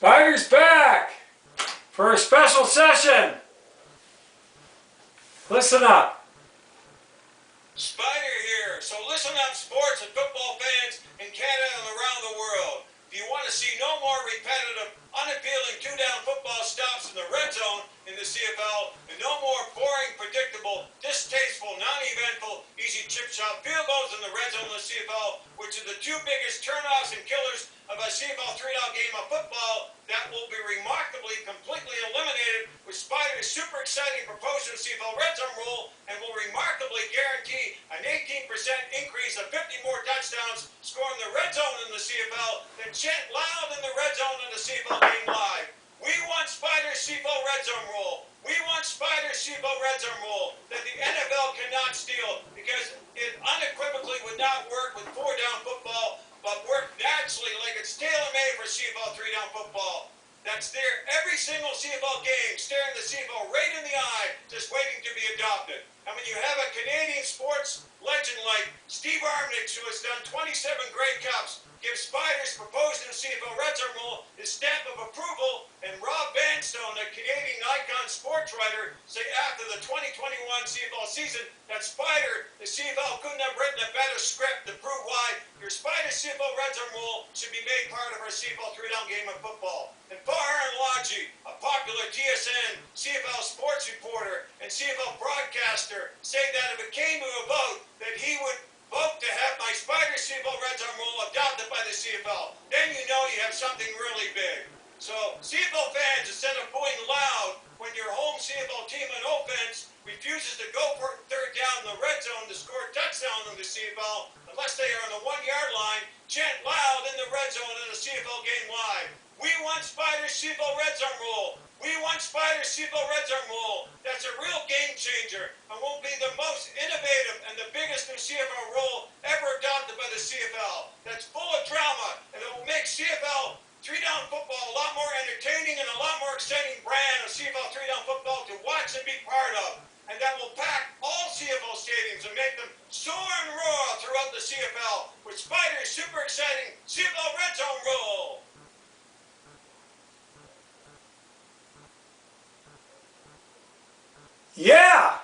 Spyder's back for a special session. Listen up. Spyder here. So listen up, sports and football fans in Canada and around the world. If you want to see no more repetitive, unappealing two-down football stops in the red zone in the CFL, and no more boring, predictable, distasteful, non-eventful, easy chip shot field goals in the red zone in the CFL, which are the two biggest turnoffs and killers of a CFL three-down game of football, that will be remarkably completely eliminated with Spyder's super exciting proposed CFL red zone rule, and will remarkably guarantee an 18% increase of 50 more touchdowns scored in the red zone in the CFL than chant loud in the red zone in the CFL game live. We want Spyder's CFL red zone rule. We want Spyder's CFL red zone rule that the NFL cannot steal, because it unequivocally would not work with four-down football, but work naturally like it's tailor-made for CFL three-down football. That's there every single CFL game, staring the CFL right in the eye, just waiting to be adopted. And when you have a Canadian sports legend like Steve Armnix, who has done 27 Grey Cups, give Spyder's proposed new CFL red zone rule his stamp of approval, and Rob Vanstone, the Canadian icon sports writer, say after the 2021 CFL season that Spyder, the CFL, couldn't have written a better script to prove why your Spyder's CFL red zone rule should be made part of our CFL three-down game of football. And Farhan Laji, a popular TSN CFL sports reporter and CFL broadcaster, say that if it came to a vote, that he would vote to have my Spyder CFL red zone rule adopted by the CFL. Then you know you have something really big. So CFL fans, instead of booing loud when your home CFL team on offense refuses to go for third down in the red zone to score a touchdown in the CFL, unless they are on the 1-yard line, chant loud in the red zone in the CFL game live. We want Spyder's CFL red zone rule. We want Spyder's CFL red zone rule. That's a real game changer and will be the most innovative and the biggest new CFL rule ever adopted by the CFL. That's full of drama, and it will make CFL three-down football a lot more entertaining and a lot more exciting brand of CFL three-down football to watch and be part of. And that will pack all CFL stadiums and make them soar and roar throughout the CFL with Spyder's super exciting CFL red zone rule. Yeah!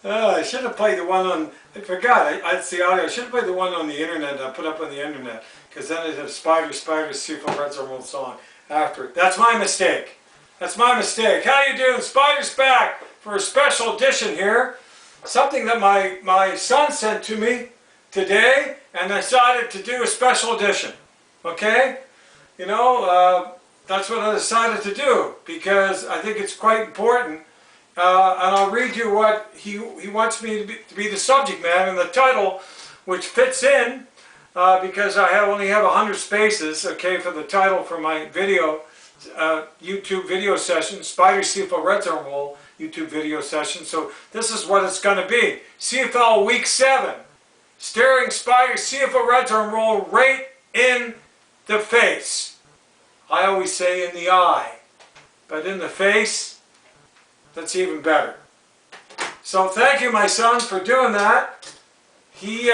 I should have played the one on, I forgot, it's the audio. I should have played the one on the internet I put up on the internet, because then it'd have Spyder's CFL red zone rule song after it. That's my mistake. That's my mistake. How you doing? Spyder's back for a special edition here. Something that my son sent to me today, and I decided to do a special edition. Okay? You know, that's what I decided to do, because I think it's quite important. And I'll read you what he wants me to be the subject matter and the title, which fits in, because I only have 100 spaces, okay, for the title for my video, YouTube video session, Spyder's CFL red zone rule YouTube video session. So this is what it's going to be. CFL Week 7, staring Spyder's CFL red zone rule right in the face. I always say in the eye, but in the face, that's even better. So thank you, my son, for doing that. He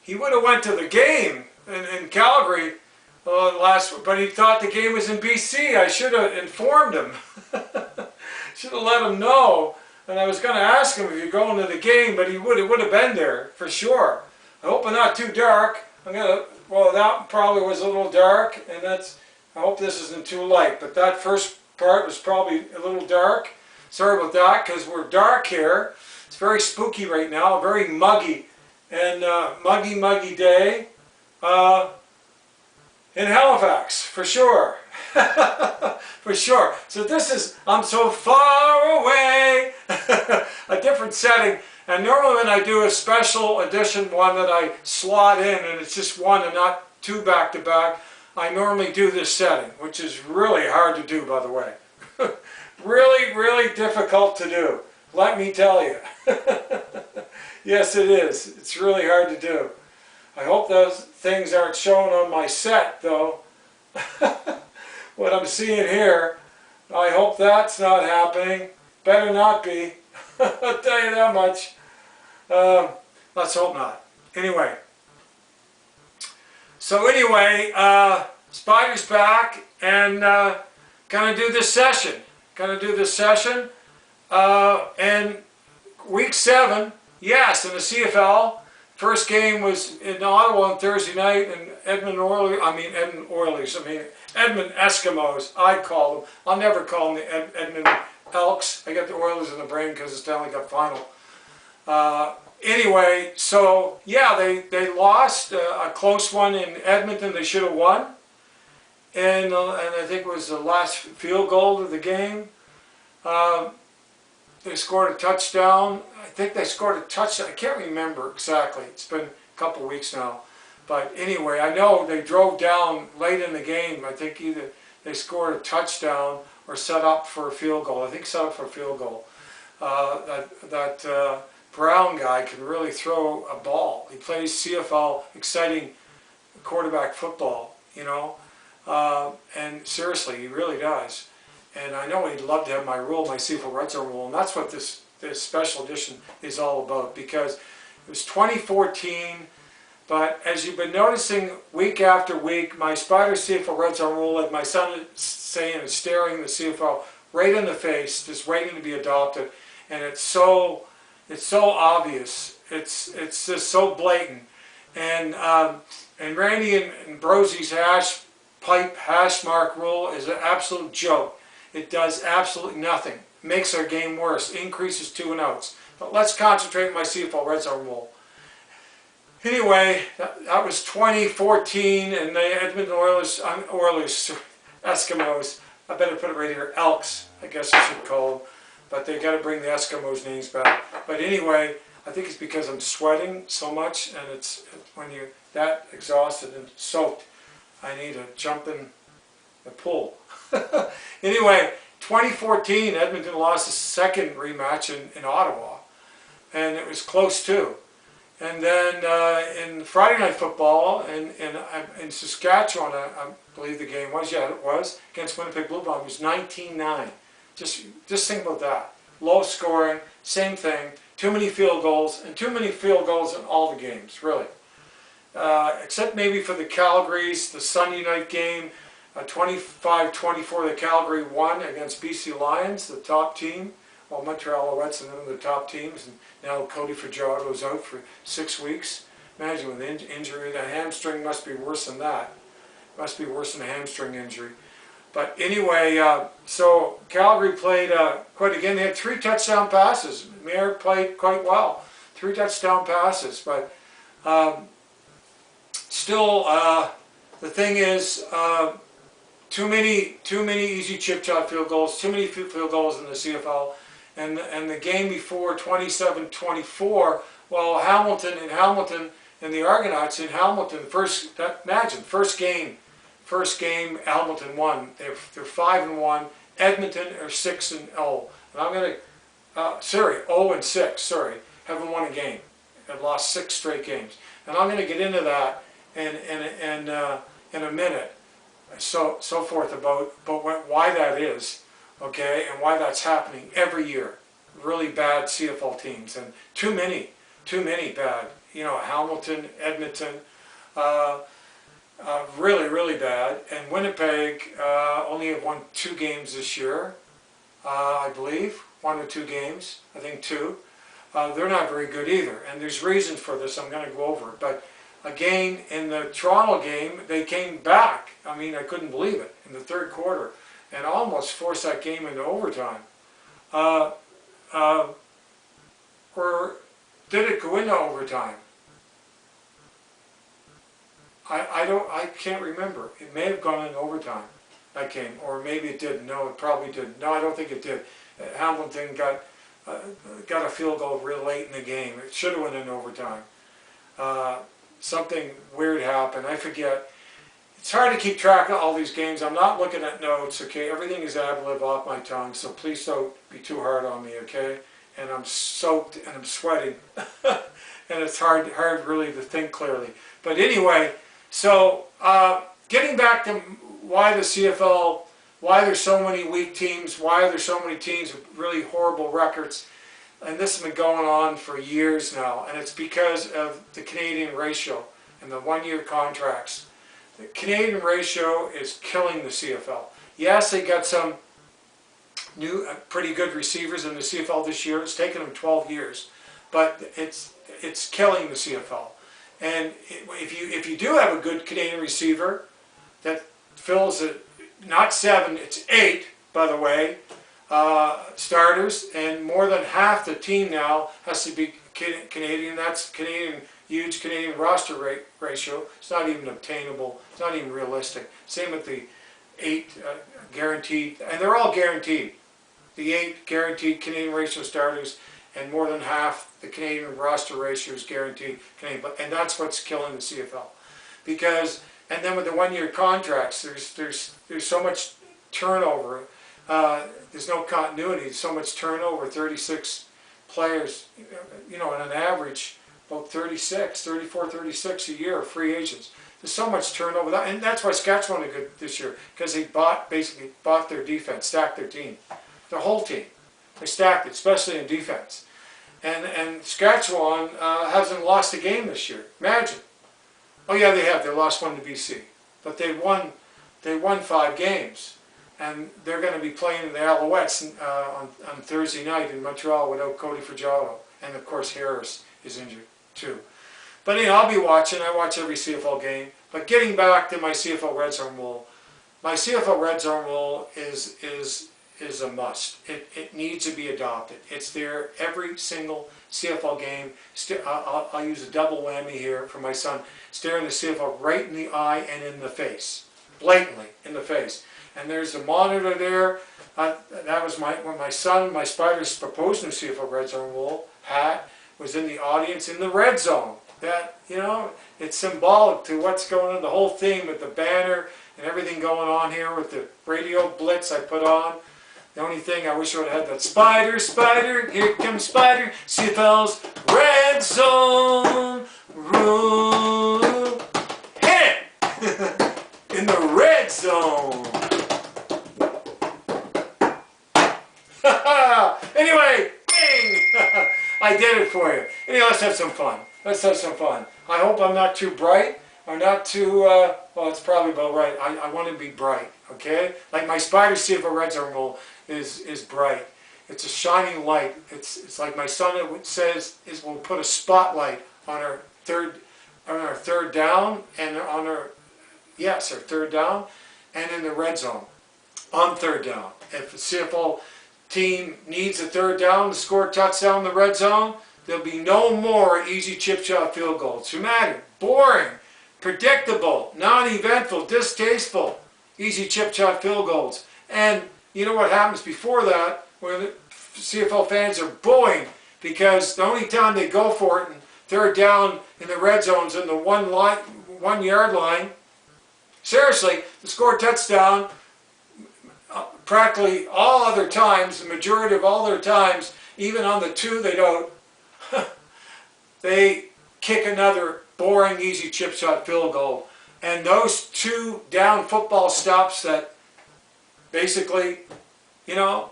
would have went to the game in Calgary but he thought the game was in BC. I should have informed him. Should have let him know. And I was going to ask him if you're going to the game, but he would have been there for sure. I hope it's not too dark. Well, that probably was a little dark, and I hope this isn't too light, but that first part was probably a little dark. Sorry about that, because we're dark here. It's very spooky right now, very muggy, and muggy day in Halifax, for sure. For sure. So this is, I'm so far away, a different setting. And normally when I do a special edition one that I slot in, and it's just one and not two back-to-back, I normally do this setting, which is really hard to do, by the way. Really, really difficult to do, let me tell you. Yes, it is. It's really hard to do. I hope those things aren't shown on my set, though. What I'm seeing here, I hope that's not happening. Better not be. I'll tell you that much. Let's hope not. Anyway, So anyway, Spyder's back and gonna do this session. And week 7, yes, in the CFL. First game was in Ottawa on Thursday night, and Edmund Eskimos, I call them. I'll never call them the Edmund Elks. I got the Oilers in the brain because it's Stanley Cup final. Anyway, so yeah, they lost a close one in Edmonton. They should have won, and I think it was the last field goal of the game. They scored a touchdown. I think they scored a touchdown. I can't remember exactly. It's been a couple of weeks now. But anyway, I know they drove down late in the game. I think either they scored a touchdown or set up for a field goal. I think set up for a field goal. That Brown guy can really throw a ball. He plays CFL, exciting quarterback football, you know. And seriously, he really does. And I know he'd love to have my rule, my CFL Red Zone rule, and that's what this special edition is all about, because it was 2014, but as you've been noticing week after week, my Spyder CFL Red Zone rule, like my son is saying, is staring the CFL right in the face, just waiting to be adopted, and it's so obvious, it's just so blatant, and Randy and Brosie's hash mark rule is an absolute joke. It does absolutely nothing. Makes our game worse. Increases 2 and outs. But let's concentrate on my CFL Red Zone rule. Anyway, that was 2014, and the Edmonton Oilers, Eskimos. I better put it right here. Elks, I guess I should call them. But they got to bring the Eskimos' names back. But anyway, I think it's because I'm sweating so much, and it's when you're that exhausted and soaked, I need to jump in the pool. Anyway, 2014, Edmonton lost a second rematch in Ottawa, and it was close too. And then in Friday Night Football in Saskatchewan, I believe the game was, yeah, it was, against Winnipeg Blue Bombers, 19-9. Just think about that. Low scoring, same thing, too many field goals, and too many field goals in all the games, really. Except maybe for the Calgary's, the Sunday night game, 25-24, the Calgary won against BC Lions, the top team, while Montreal Alouettes and one of the top teams, and now Cody Fajardo's out for 6 weeks. Imagine with an injury, the hamstring must be worse than that. Must be worse than a hamstring injury. But anyway, so Calgary played quite again. They had 3 touchdown passes. Mayer played quite well. 3 touchdown passes, but still, the thing is, too many easy chip shot field goals, too many field goals in the CFL, and the game before 27-24, well, Hamilton and the Argonauts in Hamilton, imagine first game Hamilton won. They're 5-1. Edmonton are 6-0, and I'm gonna 0-6. Sorry, haven't won a game. I've lost 6 straight games, and I'm gonna get into that in a minute. So forth about why that is, okay, and why that's happening every year. Really bad CFL teams, and too many bad. You know, Hamilton, Edmonton, really bad. And Winnipeg only have won 2 games this year, I believe, 1 or 2 games. I think 2. They're not very good either, and there's reasons for this. I'm going to go over it, but. Again, in the Toronto game, they came back. I mean, I couldn't believe it, in the 3rd quarter, and almost forced that game into overtime. Or did it go into overtime? I can't remember. It may have gone into overtime, that game, or maybe it didn't. No, it probably didn't. No, I don't think it did. Hamilton got a field goal real late in the game. It should have went into overtime. Something weird happened. I forget. It's hard to keep track of all these games. I'm not looking at notes, okay? Everything is ad-lib off my tongue, so please don't be too hard on me, okay? And I'm soaked and I'm sweating. And it's hard really to think clearly. But anyway, so getting back to why the CFL, why there's so many weak teams, why there's so many teams with really horrible records. And this has been going on for years now, and it's because of the Canadian ratio and the 1-year contracts. The Canadian ratio is killing the CFL. Yes, they got some new, pretty good receivers in the CFL this year. It's taken them 12 years, but it's killing the CFL. And if you do have a good Canadian receiver that fills it, not 7, it's 8, by the way, starters, and more than half the team now has to be Canadian. That's Canadian, huge Canadian roster ratio. It's not even obtainable. It's not even realistic. Same with the 8 guaranteed, and they're all guaranteed. The 8 guaranteed Canadian ratio starters, and more than half the Canadian roster ratio is guaranteed Canadian. And that's what's killing the CFL. Because, and then with the 1-year contracts, there's so much turnover. There's no continuity. There's so much turnover. 36 players, you know, on an average, about 34, 36 a year, free agents. There's so much turnover, and that's why Saskatchewan are good this year, because they basically bought their defense, stacked their team, their whole team. They stacked it, especially in defense. And Saskatchewan hasn't lost a game this year. Imagine. Oh yeah, they have. They lost 1 to BC, but they won 5 games, and they're going to be playing the Alouettes on Thursday night in Montreal without Cody Fajardo, and of course Harris is injured too. But anyway, I'll be watching. I watch every CFL game. But getting back to my CFL Red Zone rule, my CFL Red Zone rule is a must. It needs to be adopted. It's there every single CFL game. I'll use a double whammy here for my son. Staring the CFL right in the eye and in the face, blatantly in the face. And there's a monitor there. That was when my son, my Spyder's proposed new CFL Red Zone rule, Pat, was in the audience in the red zone. That, you know, it's symbolic to what's going on, the whole thing with the banner and everything going on here with the radio blitz I put on. The only thing I wish I would have had that Spyder, Spyder, here comes Spyder, CFL's Red Zone rule. Hit it! In the red zone. Anyway, bing! I did it for you. Anyway, let's have some fun. Let's have some fun. I hope I'm not too bright or not too, well, it's probably about right. I want to be bright, okay? Like my Spyder CFL Red Zone rule is bright. It's a shining light. It's like my son says, we'll put a spotlight on our third down and on our third down and in the red zone on third down. If the CFL team needs a third down to score a touchdown in the red zone, there'll be no more easy chip shot field goals. Dramatic, boring, predictable, non-eventful, distasteful, easy chip shot field goals. And you know what happens before that, where the CFL fans are booing because the only time they go for it in third down in the red zone's in the 1 yard line. Seriously, to score a touchdown, practically all other times, the majority of all their times, even on the 2 they don't, they kick another boring, easy chip shot field goal. And those 2 down football stops that basically, you know,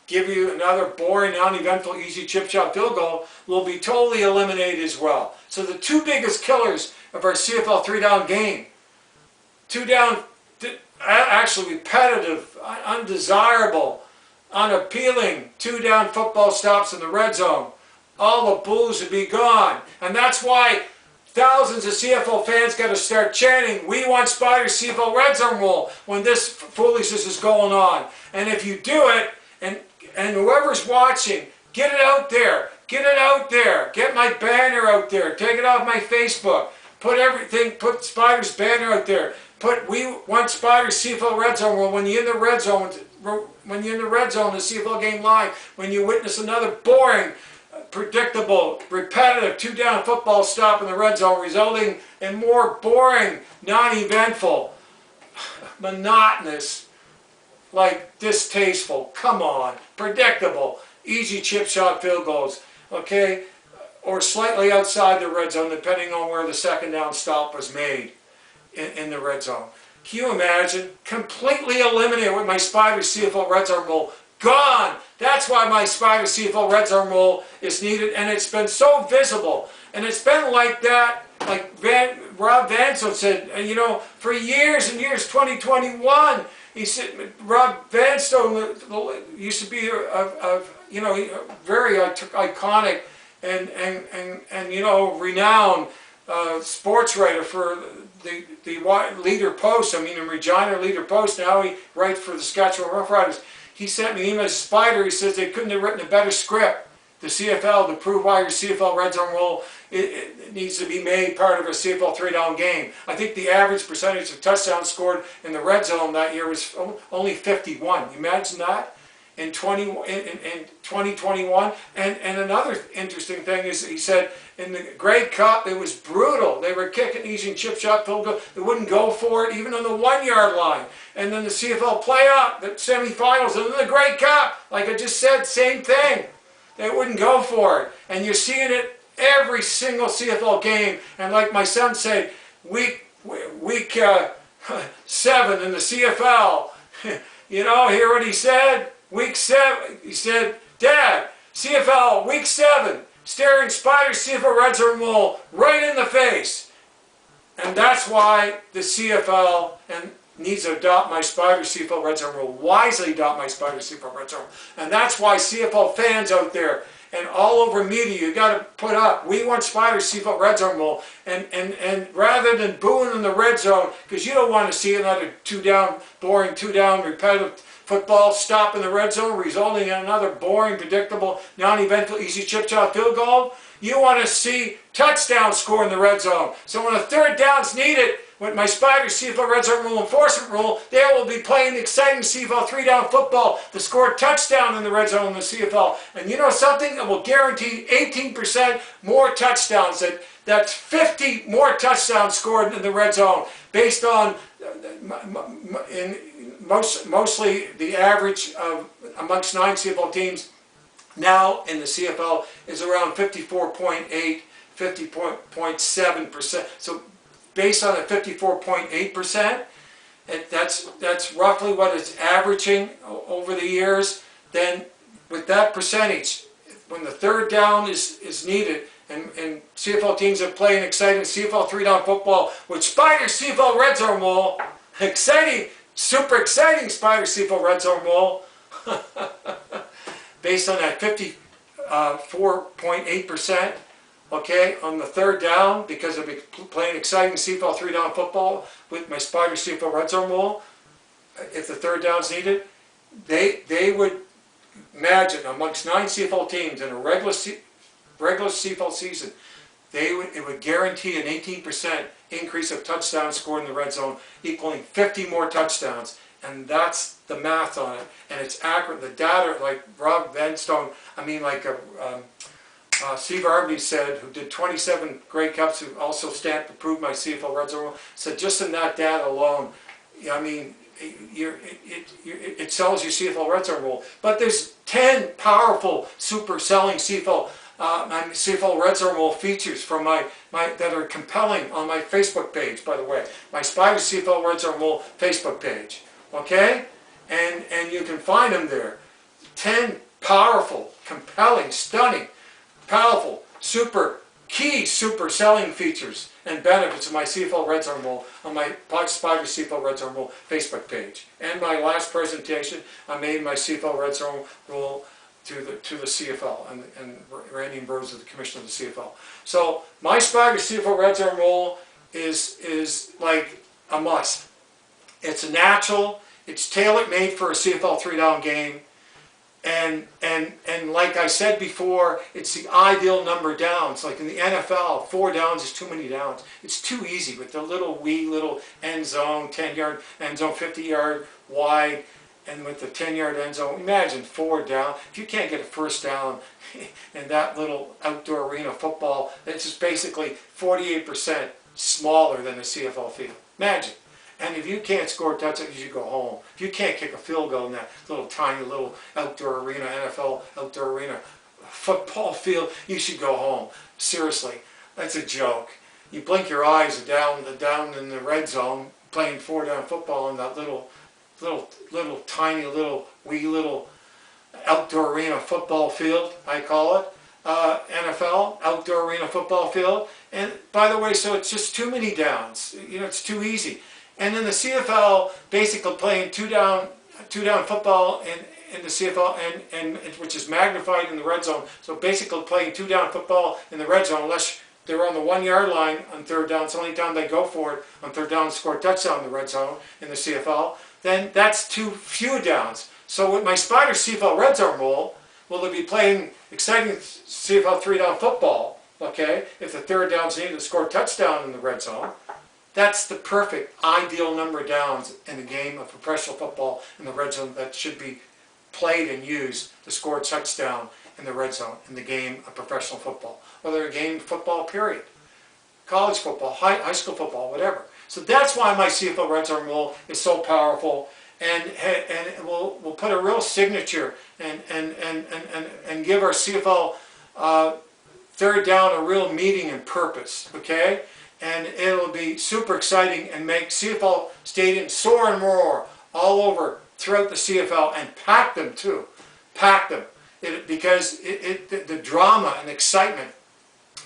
give you another boring, uneventful, easy chip shot field goal will be totally eliminated as well. So the 2 biggest killers of our CFL 3-down game, 2 down, actually repetitive, undesirable, unappealing 2 down football stops in the red zone, all the bulls would be gone. And that's why thousands of CFL fans got to start chanting, "We want Spyder CFL Red Zone rule," when this foolishness is going on. And if you do it, and whoever's watching, get it out there. Get it out there. Get my banner out there. Take it off my Facebook. Put Spyder's banner out there. "We want Spyder CFL Red Zone rule" when you're in the red zone. When you're in the red zone, the CFL game live, when you witness another boring, predictable, repetitive 2 down football stop in the red zone, resulting in more boring, non-eventful, monotonous, like distasteful, come on, predictable, easy chip shot field goals, okay, or slightly outside the red zone, depending on where the second down stop was made in the red zone. Can you imagine? Completely eliminated with my Spyder CFL Red Zone rule. Gone! That's why my Spyder CFL Red Zone rule is needed, and it's been so visible. And it's been like that, like Rob Vanstone said, you know, for years and years, 2021, he said, Rob Vanstone used to be you know, very iconic and you know, renowned sports writer for the Leader Post. I mean, in Regina Leader Post. Now he writes for the Saskatchewan Roughriders. He sent me an email to Spyder. He says they couldn't have written a better script, the CFL, to prove why your CFL red zone rule it needs to be made part of a CFL 3-down game. I think the average percentage of touchdowns scored in the red zone that year was only 51. You imagine that? In 2021. And another interesting thing is, he said, in the Grey Cup, it was brutal. They were kicking easy chip shot field goal. They wouldn't go for it, even on the 1-yard line. And then the CFL playoff, the semifinals, and then the Grey Cup, like I just said, same thing. They wouldn't go for it. And you're seeing it every single CFL game. And like my son said, week 7 in the CFL, you know, hear what he said? Week 7, he said, Dad, CFL, week 7, staring Spyder CFL red zone rule right in the face. And that's why the CFL needs to adopt my Spyder CFL red zone rule, wisely adopt my Spyder CFL red zone rule. And that's why CFL fans out there and all over media, you got to put up, we want Spyder CFL red zone rule. And rather than booing in the red zone, because you don't want to see another boring 2-down, repetitive football stop in the red zone, resulting in another boring, predictable, non-eventful, easy chip shot field goal. You want to see touchdowns score in the red zone. So when a 3rd down's needed, with my Spyder CFL red zone rule enforcement rule, they will be playing exciting CFL 3-down football to score a touchdown in the red zone in the CFL. And you know something? It will guarantee 18% more touchdowns. That's 50 more touchdowns scored in the red zone, based on mostly the average of amongst 9 CFL teams now in the CFL is around 54.8, 50.7%. So based on a 54.8%, that's roughly what it's averaging over the years. Then with that percentage, when the 3rd down is needed, and CFL teams are playing exciting CFL 3-down football with Spyder CFL red zone rule, exciting, super exciting Spyder CFL red zone rule, based on that 54.8%, okay, on the 3rd down, because they'll be playing exciting CFL 3-down football with my Spyder CFL red zone rule. If the 3rd down's needed, they would imagine amongst 9 CFL teams in a regular CFL season, it would guarantee an 18% increase of touchdowns scored in the red zone, equaling 50 more touchdowns. And that's the math on it. And it's accurate. The data, like Rob Vanstone, I mean, like Steve Arbey said, who did 27 Grey Cups, who also stamped approved my CFL red zone rule, said just in that data alone, I mean, it sells your CFL red zone rule. But there's 10 powerful, super selling CFL red zone rule features from that are compelling on my Facebook page, by the way, my Spyder CFL red zone rule Facebook page. Okay, and you can find them there. 10 powerful, compelling, stunning, powerful, super selling features and benefits of my CFL red zone rule on my Spyder CFL red zone rule Facebook page. And my last presentation, I made my CFL red zone rule to the CFL and Randy Ambrose is the commissioner of the CFL. So my Spyder CFL red zone rule is like a must. It's natural. It's tailor-made for a CFL 3-down game. And like I said before, it's the ideal number of downs. Like in the NFL, 4 downs is too many downs. It's too easy with the wee little end zone, 10-yard end zone, 50-yard wide, and with the 10-yard end zone. Imagine 4 down. If you can't get a first down in that little outdoor arena football, it's just basically 48% smaller than the CFL field. Imagine. And if you can't score a touchdown, you should go home. If you can't kick a field goal in that little tiny little outdoor arena, NFL outdoor arena football field, you should go home. Seriously, that's a joke. You blink your eyes down in the red zone, playing 4-down football in that little tiny wee little outdoor arena football field, I call it. NFL, outdoor arena football field. And by the way, so it's just too many downs. You know, it's too easy. And then the CFL basically playing two down football in the CFL, and which is magnified in the red zone. So basically playing two down football in the red zone, unless they're on the 1 yard line on third down. It's the only time they go for it on third down and score a touchdown in the red zone in the CFL. Then that's too few downs. So with my Spyder CFL red zone rule, will they be playing exciting CFL 3-down football? Okay, if the third down's needed to score a touchdown in the red zone, that's the perfect, ideal number of downs in a game of professional football in the red zone that should be played and used to score a touchdown in the red zone in the game of professional football, whether a game of football, period, college football, high school football, whatever. So that's why my CFL red zone rule is so powerful, and will put a real signature and give our CFL third down a real meaning and purpose. Okay. And it'll be super exciting and make CFL stadiums soar and roar all over throughout the CFL, and pack them too. Pack them. Because the drama and excitement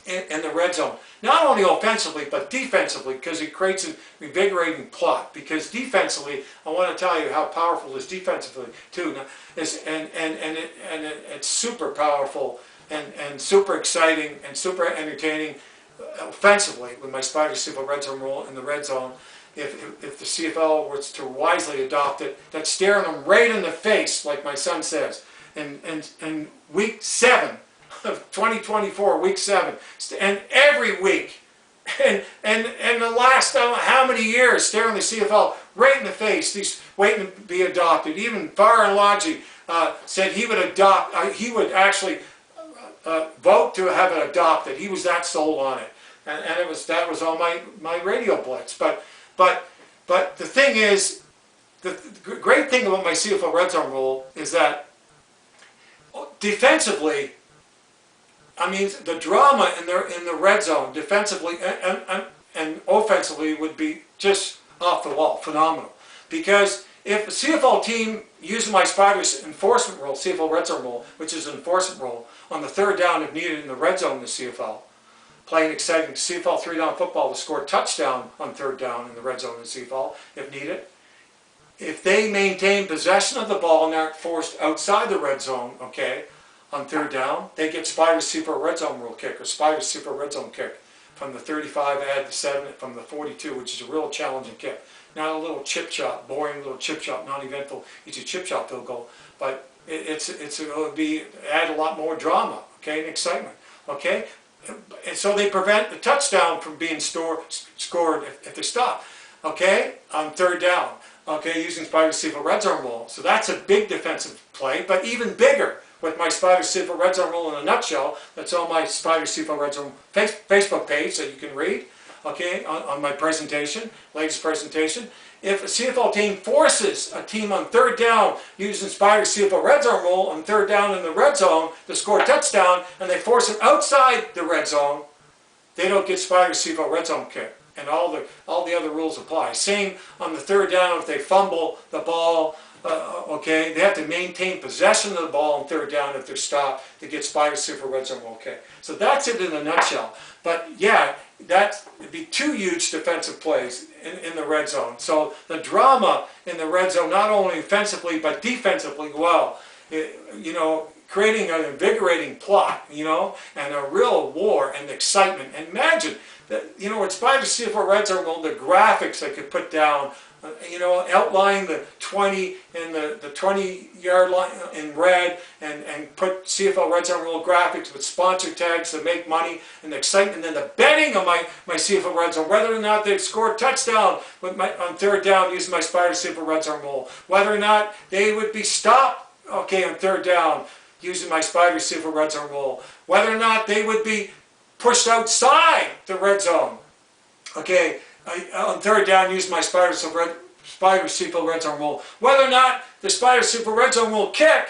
in the red zone, not only offensively but defensively, because it creates an invigorating plot. Because defensively, I want to tell you how powerful it is defensively too. It's super powerful and super exciting and super entertaining. Offensively, with my Spyder CFL red zone rule in the red zone, if the CFL was to wisely adopt it, that's staring them right in the face, like my son says, in week 7 of 2024, week 7, and every week, and the last how many years, staring the CFL right in the face, he's waiting to be adopted. Even Farah said he would adopt, he would actually vote to have it adopted. He was that sold on it, and that was on my radio blitz. But the thing is, the great thing about my CFL red zone rule is that defensively, I mean, the drama in the red zone defensively and offensively would be just off the wall, phenomenal. Because if a CFL team using my Spyder's enforcement rule, CFL red zone rule, which is an enforcement rule, on the third down if needed in the red zone in the CFL, playing exciting CFL 3-down football to score a touchdown on third down in the red zone in the CFL if needed, if they maintain possession of the ball and aren't forced outside the red zone, okay, on third down, they get Spyder's CFL red zone rule kick, or Spyder's CFL red zone kick from the 35, add the 7, from the 42, which is a real challenging kick. Not a little chip shot, boring little chip shot, non-eventful, it's a chip shot field goal, but it'll be add a lot more drama, okay, and excitement, okay. And so they prevent the touchdown from being scored if they stop, okay, on third down, okay, using Spyder's CFL red zone rule. So that's a big defensive play, but even bigger with my Spyder's CFL red zone rule in a nutshell. That's on my Spyder's CFL red zone Facebook page that you can read, okay, on my presentation, latest presentation. If a CFL team forces a team on third down using Spyder's CFL red zone rule on third down in the red zone to score a touchdown, and they force it outside the red zone, they don't get Spyder's CFL red zone kick, and all the other rules apply. Same on the third down if they fumble the ball. Okay, they have to maintain possession of the ball on third down if they're stopped to get Spyder's CFL red zone. Okay, so that's it in a nutshell. But yeah, it'd be 2 huge defensive plays in the red zone. So the drama in the red zone, not only offensively but defensively, well, you know, creating an invigorating plot, you know, and a real war and excitement. And imagine that, you know, it's Spyder's CFL red zone, the graphics I could put down. You know, outline the 20 and the 20-yard line in red, and put CFL red zone rule graphics with sponsor tags to make money and the excitement, and then the betting of my CFL red zone, whether or not they'd score a touchdown on third down using my Spyder CFL red zone rule, whether or not they would be stopped, okay, on third down using my Spyder CFL red zone rule, whether or not they would be pushed outside the red zone, okay, on third down, use my Spyder CFL red zone rule. Whether or not the Spyder CFL red zone rule kick,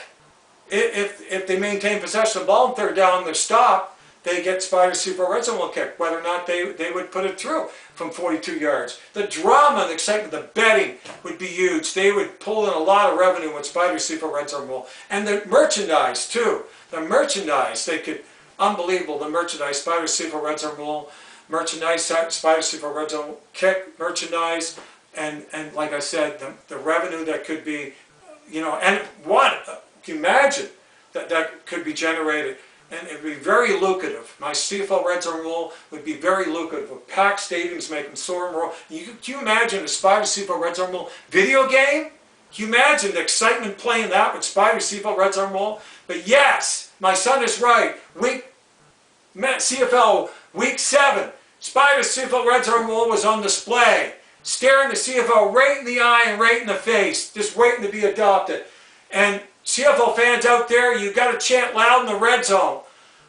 if they maintain possession of the ball on third down, they're stopped, they get Spyder CFL red zone rule kick. Whether or not they would put it through from 42 yards. The drama and excitement, the betting would be huge. They would pull in a lot of revenue with Spyder CFL red zone rule. And the merchandise too. The merchandise, they could unbelievable. The merchandise, Spyder CFL Red Zone Rule merchandise, Spyder CFL Red Zone kick merchandise, and like I said, the revenue that could be, you know, and what, can you imagine that could be generated? And it would be very lucrative. My CFL Red Zone Rule would be very lucrative. With packed stadiums making soaring roll. Can you imagine a Spyder CFL Red Zone Rule video game? Can you imagine the excitement playing that with Spyder CFL Red Zone Rule? But yes, my son is right. CFL Week 7, Spyder CFL Red Zone Rule was on display. Staring the CFL right in the eye and right in the face. Just waiting to be adopted. And CFL fans out there, you got to chant loud in the red zone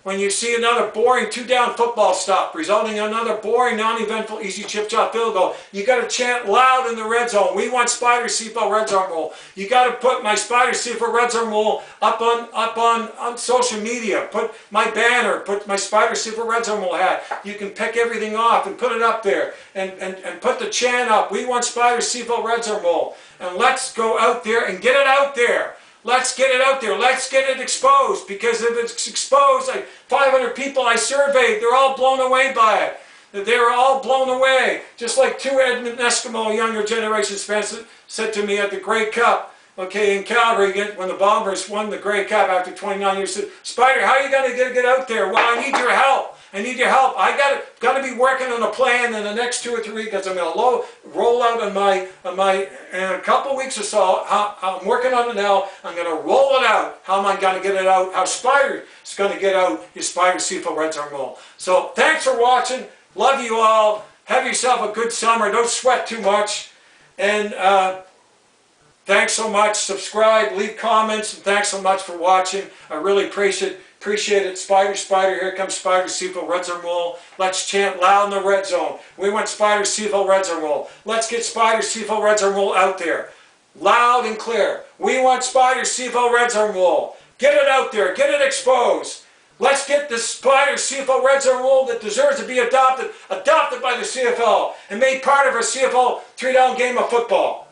when you see another boring 2-down football stop resulting in another boring, non-eventful, easy chip shot field goal. You got to chant loud in the red zone. We want Spyder CFL Red Zone Rule. You got to put my Spyder CFL Red Zone Rule up on social media. Put my banner. Put my Spyder CFL Red Zone Rule hat. You can pick everything off and put it up there and put the chant up. We want Spyder CFL Red Zone Rule. And let's go out there and get it out there. Let's get it out there. Let's get it exposed, because if it's exposed, like 500 people I surveyed, they're all blown away by it. They're all blown away. Just like 2 Edmund Eskimo younger generation fans said to me at the Grey Cup, okay, in Calgary, when the Bombers won the Grey Cup after 29 years, said, Spyder, how are you going to get out there? Well, I need your help. I need your help. I got to be working on a plan in the next 2 or 3 weeks. I'm going to roll out on my in a couple of weeks or so. I'm working on it now. I'm going to roll it out. How am I going to get it out? How Spyder is going to get out his Spyder CFL Red Zone Rule. So thanks for watching. Love you all. Have yourself a good summer. Don't sweat too much. And thanks so much. Subscribe, leave comments, and thanks so much for watching. I really appreciate it. Spyder, here comes Spyder CFL Red Zone Rule. Let's chant loud in the red zone. We want Spyder CFL Red Zone Rule. Let's get Spyder CFL Red Zone Rule out there. Loud and clear. We want Spyder CFL Red Zone Rule. Get it out there. Get it exposed. Let's get the Spyder CFL Red Zone Rule that deserves to be adopted by the CFL and made part of our CFL 3-down game of football.